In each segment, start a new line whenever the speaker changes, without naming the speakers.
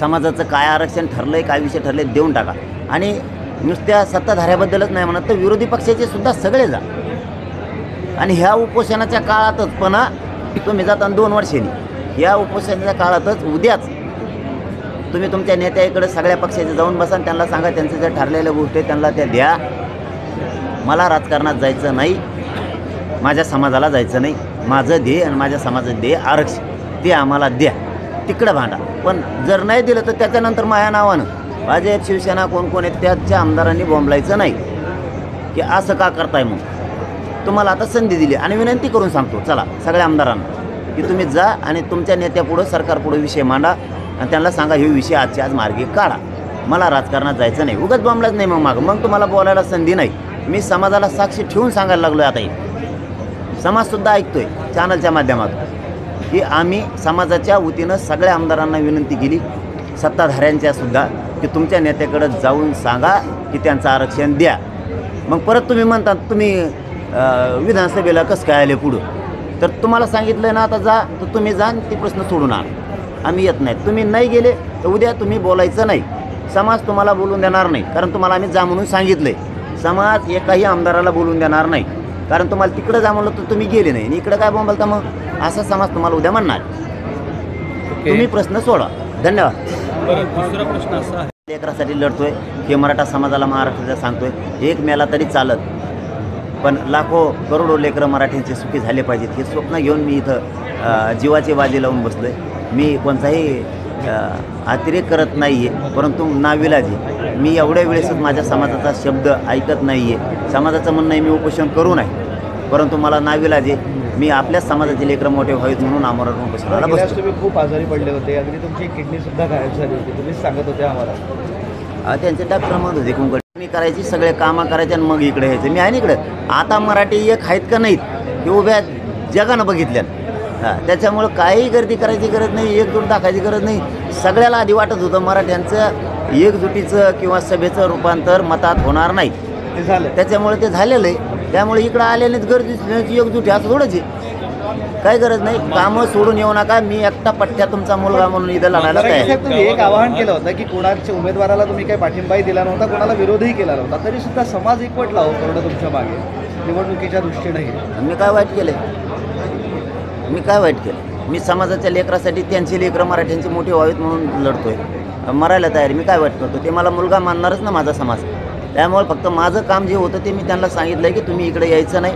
समाजाचं काय आरक्षण ठरलंय, काय विषय ठरले देऊन टाका. आणि नुसत्या सत्ताधाऱ्याबद्दलच नाही म्हणत तर विरोधी पक्षाचे सुद्धा सगळे जा. आणि ह्या उपोषणाच्या काळातच पण तुम्ही जाताना 2 वर्षांनी या उपोषणाच्या काळातच उद्याच तुम्ही तुमच्या नेत्याकडे सगळ्या पक्षाचे जाऊन बसा आणि त्यांना सांगा त्यांचं जे ठरलेल्या गोष्टी त्यांना त्या द्या. मला राजकारणात जायचं नाही, माझ्या समाजाला जायचं नाही. माझं ध्येय आणि माझ्या समाजाचं ध्येय आरक्षण ते आम्हाला द्या, तिकडं भांडा. पण जर नाही दिलं तर त्याच्यानंतर माझ्या नावानं भाजप शिवसेना कोण कोण आहेत त्याच्या आमदारांनी बोंबलायचं नाही की असं का करताय. मग तुम्हाला आता संधी दिली आणि विनंती करून सांगतो चला सगळ्या आमदारांना की तुम्ही जा आणि तुमच्या नेत्यापुढं सरकारपुढं विषय मांडा आणि त्यांना सांगा हे विषय आजच्या आज मार्गी काढा. मला राजकारणात जायचं नाही, उगाच बोंबलाच नाही. मग तुम्हाला बोलायला संधी नाही. मी समाजाला साक्षी ठेवून सांगायला लागलो आहे. आता समाजसुद्धा ऐकतोय चॅनलच्या माध्यमातून की आम्ही समाजाच्या वतीनं सगळ्या आमदारांना विनंती केली, सत्ताधाऱ्यांच्यासुद्धा, की तुमच्या नेत्याकडं जाऊन सांगा की त्यांचं आरक्षण द्या. मग परत तुम्ही म्हणतात तुम्ही विधानसभेला कसं काय आले पुढं, तर तुम्हाला सांगितलं ना आता जा, तर तुम्ही जा ते प्रश्न सोडून आणा. आम्ही येत नाही. तुम्ही नाही गेले तर उद्या तुम्ही बोलायचं नाही. समाज तुम्हाला बोलून देणार नाही, कारण तुम्हाला आम्ही जा म्हणून सांगितलं आहे. समाज एकाही आमदाराला बोलून देणार नाही, कारण तुम्हाला तिकडं जा म्हणलं तर तुम्ही गेले नाही आणि इकडं काय बोंबलता. मग असा समाज तुम्हाला उद्या म्हणणार. तुम्ही प्रश्न सोडा. धन्यवाद.
दुसरा प्रश्न असा आहे,
लेकरासाठी लढतोय हे मराठा समाजाला महाराष्ट्राला सांगतोय. एक मेला तरी चालत, पण लाखो करोडो लेकरं मराठ्यांचे सुखी झाले पाहिजेत हे स्वप्न घेऊन मी इथं जीवाची बाजी लावून बसलो आहे. मी कोणताही अतिरेक करत नाही आहे, परंतु नाविलाजी मी एवढ्या वेळेसच माझ्या समाजाचा शब्द ऐकत नाही आहे. समाजाचं म्हणणं आहे मी उपोषण करू नये, परंतु मला नाविलाजी मी आपल्याच समाजाचे लेकरं मोठे व्हावेत म्हणून आमरण उपोषणाला बसतो.
तुम्ही खूप आजारी पडले होते, अगदी तुमची किडनीसुद्धा गायब झाली होती, तुम्हीच सांगत होते आम्हाला.
त्यांचे डॉक्टर म्हणत होते कुंकड मी करायची, सगळे कामं करायचे आणि मग इकडे यायचं. मी आहे ना इकडं. आता मराठी एक आहेत का नाहीत हे उभ्या जगानं बघितल्या. त्याच्यामुळं काही गर्दी करायची गरज नाही, एकजूट दाखायची गरज नाही. सगळ्याला आधी वाटत होतं मराठ्यांचं एकजुटीचं किंवा सभेचं रूपांतर मतात होणार नाही,
ते झालं.
त्याच्यामुळे ते झालेलं आहे. त्यामुळे इकडं आलेलेच गर्दी एकजुटी असं थोडंच आहे. काही गरज नाही. कामं सोडून येऊ नका. मी एकटा पठ्ठ्या तुमचा मुलगा म्हणून इथं लढायला तयार आहे.
तुम्ही एक आवाहन केलं होतं की कोणाच्या उमेदवाराला तुम्ही काही पाठिंबाही दिला नव्हता, कोणाला विरोधही केला नव्हता, तरी सुद्धा समाज एकवटला हो करोडो तुमच्या मागे निवडणुकीच्या दृष्टीनेही.
मी काय वाईट केलं? मी काय वाईट केलं? मी समाजाच्या लेकरासाठी त्यांची लेकरं मराठ्यांची मोठी व्हावीत म्हणून लढतोय, मरायला तयार. मी काय वाईट करतो? ते मला मुलगा मानणारच ना माझा समाज. त्यामुळे फक्त माझं काम जे होतं ते मी त्यांना सांगितलं की तुम्ही इकडे यायचं नाही,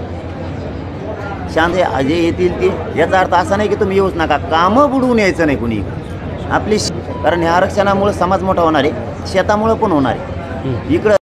शांत जे येतील ते. याचा अर्थ असा नाही की तुम्ही येऊच नका, कामं बुडवून यायचं नाही कुणी आपली. कारण ह्या आरक्षणामुळे समाज मोठा होणार आहे, शेतामुळं पण होणार आहे. इकडं